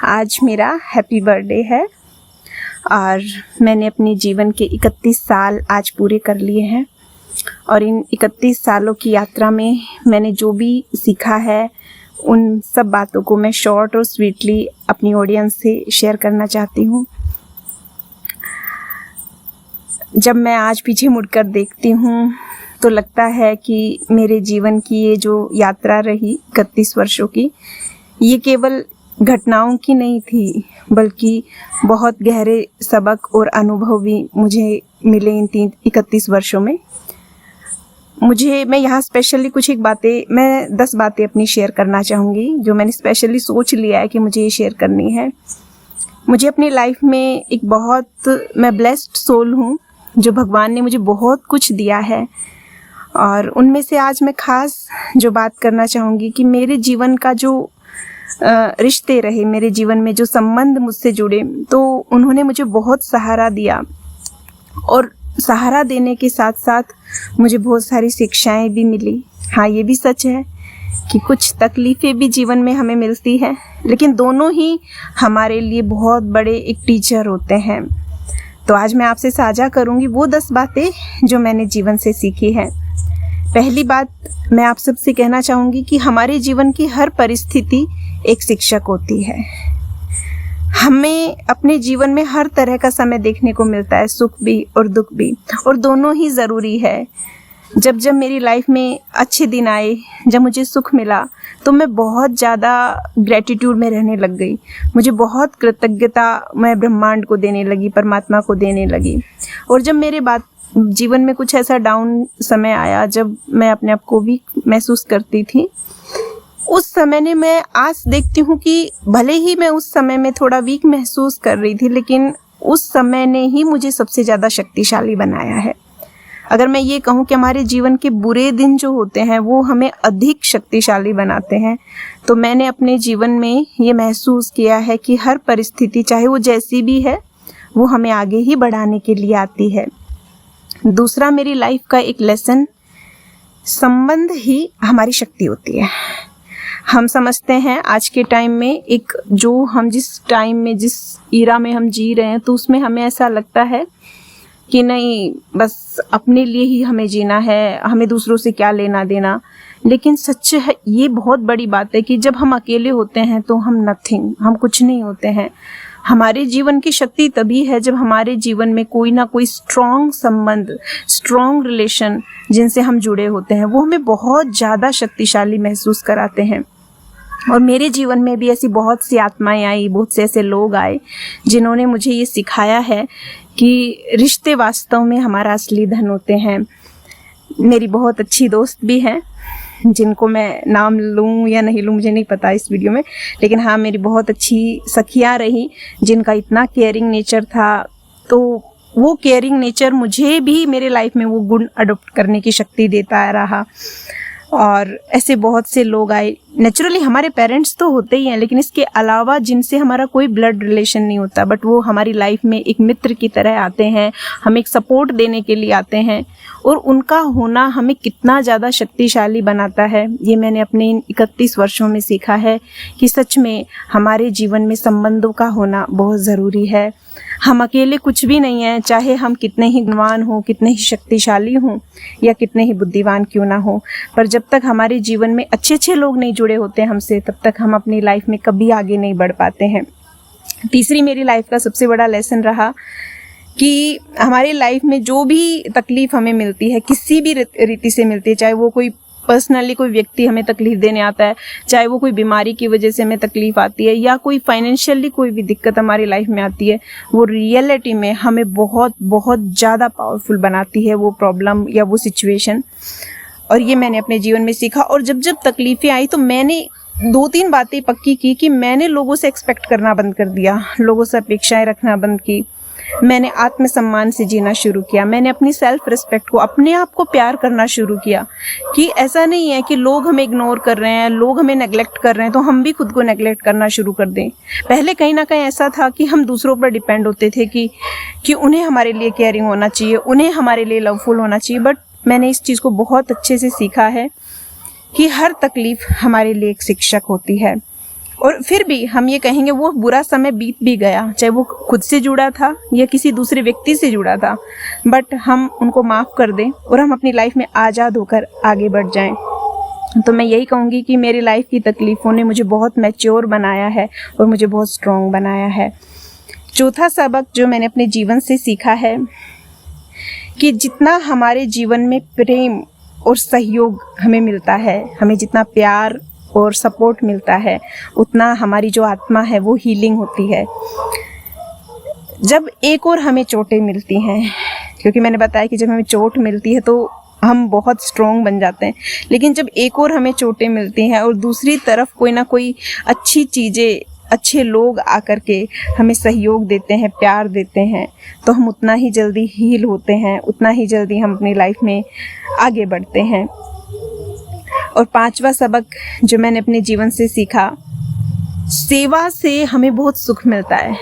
आज मेरा happy birthday है और मैंने अपने जीवन के 31 साल आज पूरे कर लिए हैं। और इन 31 सालों की यात्रा में मैंने जो भी सीखा है उन सब बातों को मैं शॉर्ट और स्वीटली अपनी ऑडियंस से शेयर करना चाहती हूँ। जब मैं आज पीछे मुड़कर देखती हूँ तो लगता है कि मेरे जीवन की ये जो यात्रा रही 31 वर्षों की, ये केवल घटनाओं की नहीं थी बल्कि बहुत गहरे सबक और अनुभव भी मुझे मिले इन 31 वर्षों में। मैं यहाँ स्पेशली कुछ एक बातें, मैं 10 बातें अपनी शेयर करना चाहूँगी जो मैंने स्पेशली सोच लिया है कि मुझे ये शेयर करनी है। मुझे अपनी लाइफ में मैं ब्लेस्ड सोल हूँ जो भगवान ने मुझे बहुत कुछ दिया है। और उनमें से आज मैं खास जो बात करना चाहूँगी कि मेरे जीवन का जो रिश्ते रहे, मेरे जीवन में जो संबंध मुझसे जुड़े, तो उन्होंने मुझे बहुत सहारा दिया। और सहारा देने के साथ साथ मुझे बहुत सारी शिक्षाएं भी मिली। हाँ, ये भी सच है कि कुछ तकलीफ़ें भी जीवन में हमें मिलती हैं, लेकिन दोनों ही हमारे लिए बहुत बड़े एक टीचर होते हैं। तो आज मैं आपसे साझा करूँगी वो 10 बातें जो मैंने जीवन से सीखी हैं। पहली बात मैं आप सबसे कहना चाहूँगी कि हमारे जीवन की हर परिस्थिति एक शिक्षक होती है। हमें अपने जीवन में हर तरह का समय देखने को मिलता है, सुख भी और दुख भी, और दोनों ही ज़रूरी है। जब मेरी लाइफ में अच्छे दिन आए, जब मुझे सुख मिला, तो मैं बहुत ज़्यादा ग्रेटिट्यूड में रहने लग गई। मुझे बहुत कृतज्ञता मैं ब्रह्मांड को देने लगी, परमात्मा को देने लगी। और जब मेरे जीवन में कुछ ऐसा डाउन समय आया, जब मैं अपने आप को वीक महसूस करती थी, उस समय ने मैं आज देखती हूँ कि भले ही मैं उस समय में थोड़ा वीक महसूस कर रही थी, लेकिन उस समय ने ही मुझे सबसे ज़्यादा शक्तिशाली बनाया है। अगर मैं ये कहूँ कि हमारे जीवन के बुरे दिन जो होते हैं वो हमें अधिक शक्तिशाली बनाते हैं, तो मैंने अपने जीवन में ये महसूस किया है कि हर परिस्थिति चाहे वो जैसी भी है, वो हमें आगे ही बढ़ाने के लिए आती है। दूसरा मेरी लाइफ का एक लेसन, संबंध ही हमारी शक्ति होती है। हम समझते हैं आज के टाइम में हम जिस टाइम में, जिस ईरा में हम जी रहे हैं, तो उसमें हमें ऐसा लगता है कि नहीं, बस अपने लिए ही हमें जीना है, हमें दूसरों से क्या लेना देना। लेकिन सच है, ये बहुत बड़ी बात है कि जब हम अकेले होते हैं तो हम कुछ नहीं होते हैं। हमारे जीवन की शक्ति तभी है जब हमारे जीवन में कोई ना कोई स्ट्रॉन्ग संबंध, स्ट्रॉन्ग रिलेशन जिनसे हम जुड़े होते हैं, वो हमें बहुत ज़्यादा शक्तिशाली महसूस कराते हैं। और मेरे जीवन में भी ऐसी बहुत सी आत्माएं आई, बहुत से ऐसे लोग आए जिन्होंने मुझे ये सिखाया है कि रिश्ते वास्तव में हमारा असली धन होते हैं। मेरी बहुत अच्छी दोस्त भी हैं जिनको मैं नाम लूँ या नहीं लूँ मुझे नहीं पता इस वीडियो में, लेकिन हाँ, मेरी बहुत अच्छी सखियाँ रही जिनका इतना केयरिंग नेचर था। तो वो केयरिंग नेचर मुझे भी मेरे लाइफ में वो गुण अडॉप्ट करने की शक्ति देता रहा। और ऐसे बहुत से लोग आए। नेचुरली हमारे पेरेंट्स तो होते ही हैं, लेकिन इसके अलावा जिनसे हमारा कोई ब्लड रिलेशन नहीं होता, बट वो हमारी लाइफ में एक मित्र की तरह आते हैं, हमें एक सपोर्ट देने के लिए आते हैं। और उनका होना हमें कितना ज़्यादा शक्तिशाली बनाता है, ये मैंने अपने इन 31 वर्षों में सीखा है कि सच में हमारे जीवन में संबंधों का होना बहुत ज़रूरी है। हम अकेले कुछ भी नहीं हैं, चाहे हम कितने ही गुणवान हों, कितने ही शक्तिशाली हों या कितने ही बुद्धिमान क्यों ना हो, पर जब तक हमारे जीवन में अच्छे लोग नहीं जुड़े होते हमसे, तब तक हम अपनी लाइफ में कभी आगे नहीं बढ़ पाते हैं। तीसरी मेरी लाइफ का सबसे बड़ा लेसन रहा कि हमारी लाइफ में जो भी तकलीफ हमें मिलती है, किसी भी रीति से मिलती है, चाहे वो कोई पर्सनली कोई व्यक्ति हमें तकलीफ देने आता है, चाहे वो कोई बीमारी की वजह से हमें तकलीफ आती है, या कोई फाइनेंशियली कोई भी दिक्कत हमारी लाइफ में आती है, वो रियलिटी में हमें बहुत ज़्यादा पावरफुल बनाती है वो प्रॉब्लम या वो सिचुएशन। और ये मैंने अपने जीवन में सीखा। और जब तकलीफ़ें आई तो मैंने 2-3 बातें पक्की की कि मैंने लोगों से एक्सपेक्ट करना बंद कर दिया, लोगों से अपेक्षाएं रखना बंद की। मैंने आत्मसम्मान से जीना शुरू किया। मैंने अपनी सेल्फ रिस्पेक्ट को, अपने आप को प्यार करना शुरू किया कि ऐसा नहीं है कि लोग हमें इग्नोर कर रहे हैं, लोग हमें नेगलेक्ट कर रहे हैं तो हम भी खुद को नेगलेक्ट करना शुरू कर दें। पहले कहीं ना कहीं ऐसा था कि हम दूसरों पर डिपेंड होते थे कि उन्हें हमारे लिए केयरिंग होना चाहिए, उन्हें हमारे लिए लवफुल होना चाहिए। बट मैंने इस चीज़ को बहुत अच्छे से सीखा है कि हर तकलीफ हमारे लिए एक शिक्षक होती है। और फिर भी हम ये कहेंगे वो बुरा समय बीत भी गया, चाहे वो खुद से जुड़ा था या किसी दूसरे व्यक्ति से जुड़ा था, बट हम उनको माफ़ कर दें और हम अपनी लाइफ में आज़ाद होकर आगे बढ़ जाएं। तो मैं यही कहूँगी कि मेरी लाइफ की तकलीफ़ों ने मुझे बहुत मैच्योर बनाया है और मुझे बहुत स्ट्रॉन्ग बनाया है। चौथा सबक जो मैंने अपने जीवन से सीखा है कि जितना हमारे जीवन में प्रेम और सहयोग हमें मिलता है, हमें जितना प्यार और सपोर्ट मिलता है, उतना हमारी जो आत्मा है वो हीलिंग होती है। जब एक और हमें चोटें मिलती हैं, क्योंकि मैंने बताया कि जब हमें चोट मिलती है तो हम बहुत स्ट्रॉन्ग बन जाते हैं, लेकिन जब एक और हमें चोटें मिलती हैं और दूसरी तरफ कोई ना कोई अच्छी चीज़ें, अच्छे लोग आकर के हमें सहयोग देते हैं, प्यार देते हैं, तो हम उतना ही जल्दी हील होते हैं, उतना ही जल्दी हम अपनी लाइफ में आगे बढ़ते हैं। और पांचवा सबक जो मैंने अपने जीवन से सीखा, सेवा से हमें बहुत सुख मिलता है।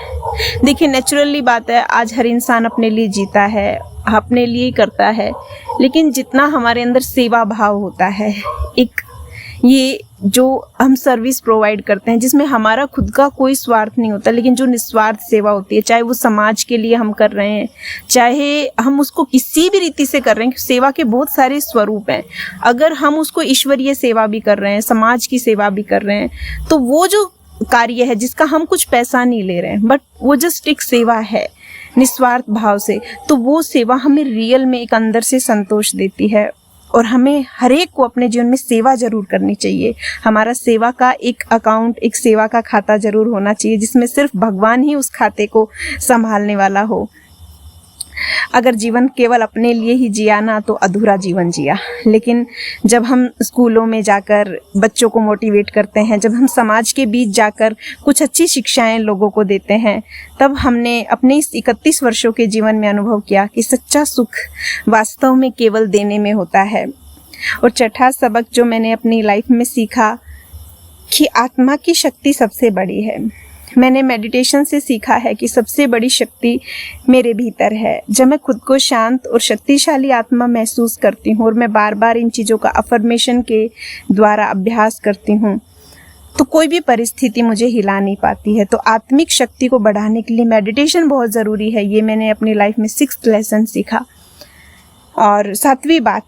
देखिए, नेचुरली बात है, आज हर इंसान अपने लिए जीता है, अपने लिए ही करता है, लेकिन जितना हमारे अंदर सेवा भाव होता है, एक ये जो हम सर्विस प्रोवाइड करते हैं जिसमें हमारा खुद का कोई स्वार्थ नहीं होता, लेकिन जो निस्वार्थ सेवा होती है, चाहे वो समाज के लिए हम कर रहे हैं, चाहे हम उसको किसी भी रीति से कर रहे हैं, सेवा के बहुत सारे स्वरूप हैं। अगर हम उसको ईश्वरीय सेवा भी कर रहे हैं, समाज की सेवा भी कर रहे हैं, तो वो जो कार्य है जिसका हम कुछ पैसा नहीं ले रहे हैं, बट वो जस्ट एक सेवा है निस्वार्थ भाव से, तो वो सेवा हमें रियल में एक अंदर से संतोष देती है। और हमें हर एक को अपने जीवन में सेवा जरूर करनी चाहिए। हमारा सेवा का एक अकाउंट, एक सेवा का खाता जरूर होना चाहिए, जिसमें सिर्फ भगवान ही उस खाते को संभालने वाला हो। अगर जीवन केवल अपने लिए ही जिया ना, तो अधूरा जीवन जिया। लेकिन जब हम स्कूलों में जाकर बच्चों को मोटिवेट करते हैं, जब हम समाज के बीच जाकर कुछ अच्छी शिक्षाएं लोगों को देते हैं, तब हमने अपने इस 31 वर्षों के जीवन में अनुभव किया कि सच्चा सुख वास्तव में केवल देने में होता है। और छठा सबक जो मैंने अपनी लाइफ में सीखा कि आत्मा की शक्ति सबसे बड़ी है। मैंने मेडिटेशन से सीखा है कि सबसे बड़ी शक्ति मेरे भीतर है। जब मैं खुद को शांत और शक्तिशाली आत्मा महसूस करती हूँ और मैं बार बार इन चीज़ों का अफर्मेशन के द्वारा अभ्यास करती हूँ, तो कोई भी परिस्थिति मुझे हिला नहीं पाती है। तो आत्मिक शक्ति को बढ़ाने के लिए मेडिटेशन बहुत ज़रूरी है। ये मैंने अपनी लाइफ में 6th लेसन सीखा। और 7वीं बात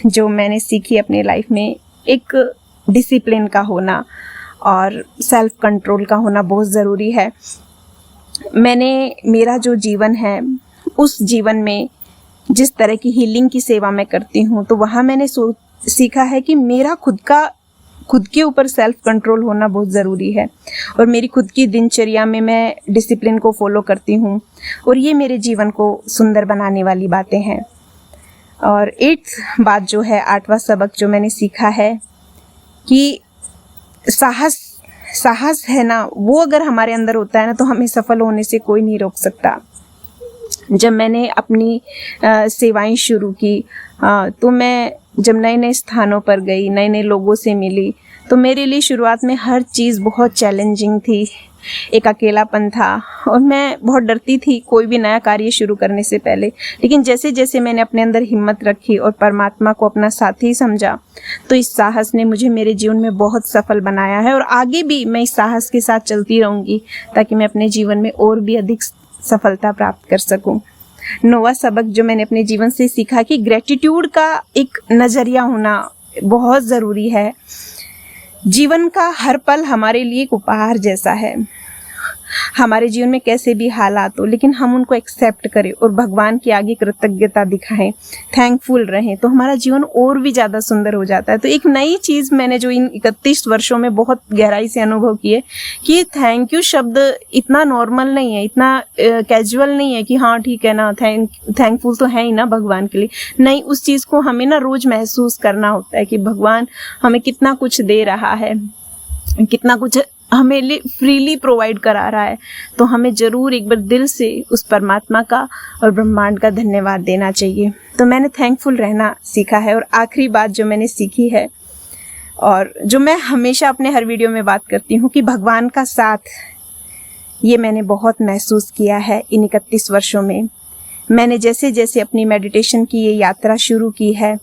जो मैंने सीखी अपनी लाइफ में, एक डिसिप्लिन का होना और सेल्फ कंट्रोल का होना बहुत ज़रूरी है। मेरा जो जीवन है, उस जीवन में जिस तरह की हीलिंग की सेवा मैं करती हूँ, तो वहाँ मैंने सीखा है कि मेरा खुद के ऊपर सेल्फ कंट्रोल होना बहुत ज़रूरी है। और मेरी खुद की दिनचर्या में मैं डिसिप्लिन को फॉलो करती हूँ, और ये मेरे जीवन को सुंदर बनाने वाली बातें हैं। और 8th बात जो है, 8वां सबक जो मैंने सीखा है कि साहस है ना, वो अगर हमारे अंदर होता है ना, तो हमें सफल होने से कोई नहीं रोक सकता। जब मैंने अपनी सेवाएं शुरू की, तो मैं जब नए नए स्थानों पर गई, नए नए लोगों से मिली, तो मेरे लिए शुरुआत में हर चीज़ बहुत चैलेंजिंग थी। एक अकेलापन था और मैं बहुत डरती थी कोई भी नया कार्य शुरू करने से पहले। लेकिन जैसे जैसे मैंने अपने अंदर हिम्मत रखी और परमात्मा को अपना साथी समझा, तो इस साहस ने मुझे मेरे जीवन में बहुत सफल बनाया है। और आगे भी मैं इस साहस के साथ चलती रहूँगी, ताकि मैं अपने जीवन में और भी अधिक सफलता प्राप्त कर सकूँ। 9वां सबक जो मैंने अपने जीवन से सीखा कि ग्रेटिट्यूड का एक नज़रिया होना बहुत ज़रूरी है। जीवन का हर पल हमारे लिए एक उपहार जैसा है। हमारे जीवन में कैसे भी हालात हो, लेकिन हम उनको एक्सेप्ट करें और भगवान के आगे कृतज्ञता दिखाएं, थैंकफुल रहें, तो हमारा जीवन और भी ज़्यादा सुंदर हो जाता है। तो एक नई चीज़ मैंने जो इन 31 वर्षों में बहुत गहराई से अनुभव की है कि थैंक यू शब्द इतना नॉर्मल नहीं है, इतना कैजुअल नहीं है कि हाँ ठीक है ना, थैंकफुल तो है ही ना भगवान के लिए। नहीं, उस चीज़ को हमें ना रोज़ महसूस करना होता है कि भगवान हमें कितना कुछ दे रहा है, कितना कुछ हमें लिए फ्रीली प्रोवाइड करा रहा है। तो हमें ज़रूर एक बार दिल से उस परमात्मा का और ब्रह्मांड का धन्यवाद देना चाहिए। तो मैंने थैंकफुल रहना सीखा है। और आखिरी बात जो मैंने सीखी है, और जो मैं हमेशा अपने हर वीडियो में बात करती हूँ, कि भगवान का साथ, ये मैंने बहुत महसूस किया है इन 31 वर्षों में। मैंने जैसे जैसे अपनी मेडिटेशन की ये यात्रा शुरू की है,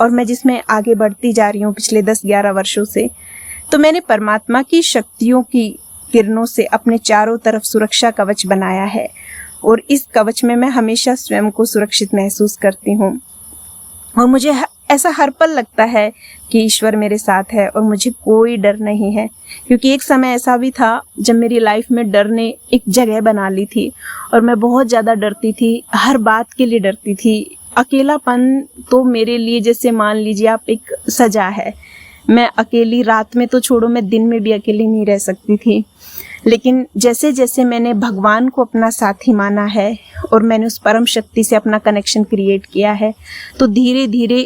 और मैं जिसमें आगे बढ़ती जा रही हूँ पिछले 10-11 वर्षों से, तो मैंने परमात्मा की शक्तियों की किरणों से अपने चारों तरफ सुरक्षा कवच बनाया है और इस कवच में मैं हमेशा स्वयं को सुरक्षित महसूस करती हूँ। और मुझे ऐसा हर पल लगता है कि ईश्वर मेरे साथ है और मुझे कोई डर नहीं है, क्योंकि एक समय ऐसा भी था जब मेरी लाइफ में डर ने एक जगह बना ली थी और मैं बहुत ज़्यादा डरती थी, हर बात के लिए डरती थी। अकेलापन तो मेरे लिए जैसे मान लीजिए आप एक सजा है। मैं अकेली रात में तो छोड़ो, मैं दिन में भी अकेली नहीं रह सकती थी। लेकिन जैसे जैसे मैंने भगवान को अपना साथी माना है और मैंने उस परम शक्ति से अपना कनेक्शन क्रिएट किया है, तो धीरे धीरे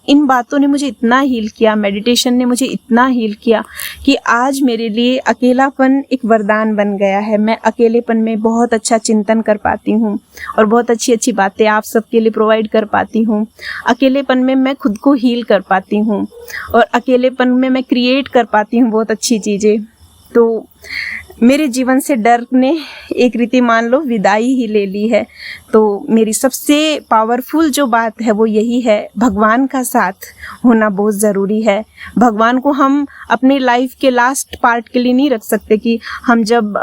इन बातों ने मुझे इतना हील किया, मेडिटेशन ने मुझे इतना हील किया कि आज मेरे लिए अकेलापन एक वरदान बन गया है। मैं अकेलेपन में बहुत अच्छा चिंतन कर पाती हूँ और बहुत अच्छी अच्छी बातें आप सबके लिए प्रोवाइड कर पाती हूँ। अकेलेपन में मैं खुद को हील कर पाती हूँ और अकेलेपन में मैं क्रिएट कर पाती हूँ बहुत अच्छी चीज़ें। तो मेरे जीवन से डर ने एक रीति मान लो विदाई ही ले ली है। तो मेरी सबसे पावरफुल जो बात है वो यही है, भगवान का साथ होना बहुत ज़रूरी है। भगवान को हम अपनी लाइफ के लास्ट पार्ट के लिए नहीं रख सकते कि हम जब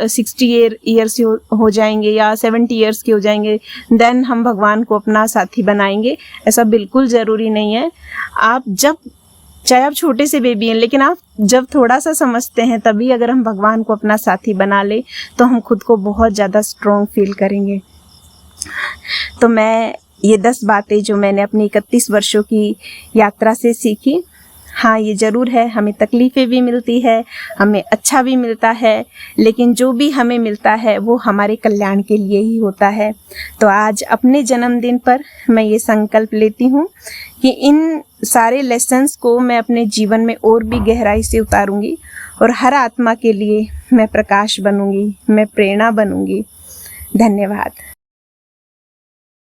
60 ईयर्स हो जाएंगे या 70 ईयर्स के हो जाएंगे देन हम भगवान को अपना साथी बनाएंगे। ऐसा बिल्कुल ज़रूरी नहीं है। आप जब चाहे आप छोटे से बेबी हैं, लेकिन आप जब थोड़ा सा समझते हैं तभी अगर हम भगवान को अपना साथी बना ले तो हम खुद को बहुत ज़्यादा स्ट्रॉन्ग फील करेंगे। तो मैं ये 10 बातें जो मैंने अपनी 31 वर्षों की यात्रा से सीखी, हाँ ये ज़रूर है हमें तकलीफ़ें भी मिलती है, हमें अच्छा भी मिलता है, लेकिन जो भी हमें मिलता है वो हमारे कल्याण के लिए ही होता है। तो आज अपने जन्मदिन पर मैं ये संकल्प लेती हूँ कि इन सारे लेसन्स को मैं अपने जीवन में और भी गहराई से उतारूंगी और हर आत्मा के लिए मैं प्रकाश बनूंगी, मैं प्रेरणा बनूंगी। धन्यवाद।